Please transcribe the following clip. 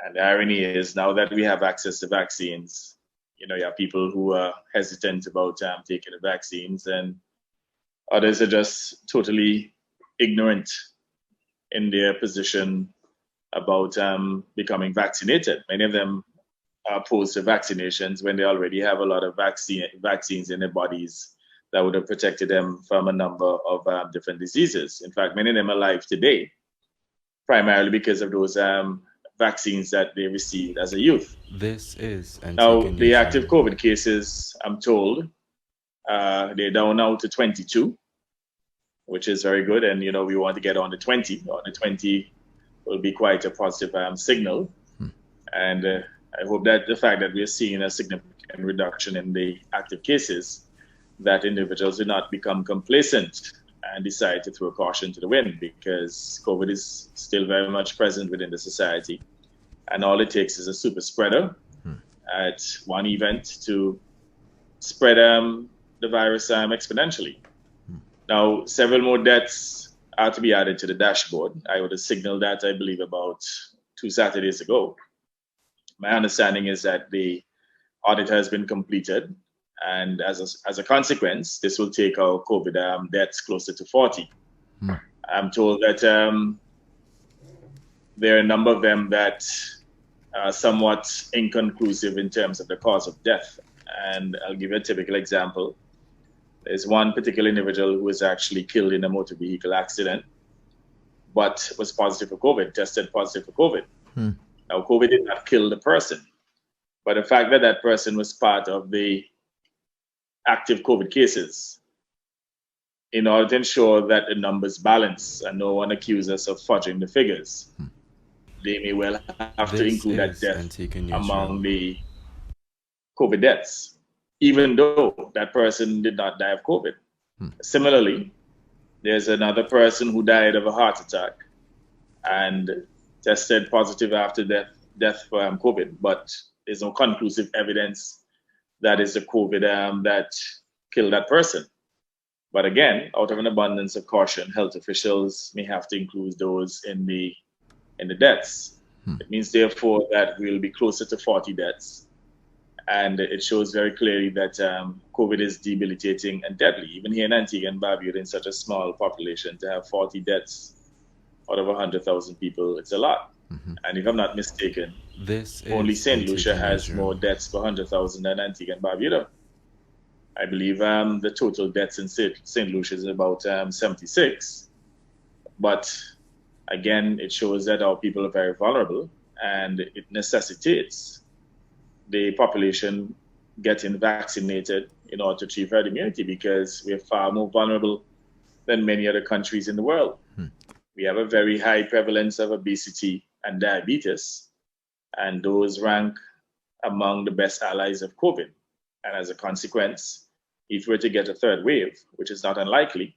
And the irony is now that we have access to vaccines, you have people who are hesitant about taking the vaccines, and others are just totally ignorant in their position about becoming vaccinated. Many of them are opposed to vaccinations when they already have a lot of vaccines in their bodies that would have protected them from a number of different diseases. In fact, many of them are alive today, primarily because of those vaccines that they received as a youth. This is Antigua Now, the active Nation. COVID cases, I'm told, they're down now to 22, which is very good. And, we want to get on the 20. On the 20 will be quite a positive signal. And I hope that the fact that we're seeing a significant reduction in the active cases, that individuals do not become complacent and decide to throw caution to the wind, because COVID is still very much present within the society. And all it takes is a super spreader at one event to spread the virus exponentially. Now, several more deaths are to be added to the dashboard. I would have signaled that, I believe, about 2 Saturdays ago. My understanding is that the audit has been completed, and as a consequence, this will take our COVID deaths closer to 40. I'm told that there are a number of them that are somewhat inconclusive in terms of the cause of death. And I'll give you a typical example. There's one particular individual who was actually killed in a motor vehicle accident, but was positive for COVID, tested positive for COVID. Now, COVID did not kill the person, but the fact that that person was part of the active COVID cases, in order to ensure that the numbers balance and no one accuses us of fudging the figures, they may well have to This include that is death Antigua among Nation. the COVID deaths, even though that person did not die of COVID. Similarly, there's another person who died of a heart attack and tested positive after death for COVID, but there's no conclusive evidence that is the COVID that killed that person. But again, out of an abundance of caution, health officials may have to include those in the deaths. It means, therefore, that we'll be closer to 40 deaths. And it shows very clearly that COVID is debilitating and deadly. Even here in Antigua and Barbuda, in such a small population, to have 40 deaths out of 100,000 people, it's a lot. And if I'm not mistaken, This only is St. Lucia Antigua has more Nation. deaths per 100,000 than Antigua and Barbuda. I believe the total deaths in St. Lucia is about 76. But again, it shows that our people are very vulnerable, and it necessitates the population getting vaccinated in order to achieve herd immunity, because we're far more vulnerable than many other countries in the world. We have a very high prevalence of obesity and diabetes, and those rank among the best allies of COVID. And as a consequence, if we're to get a third wave, which is not unlikely,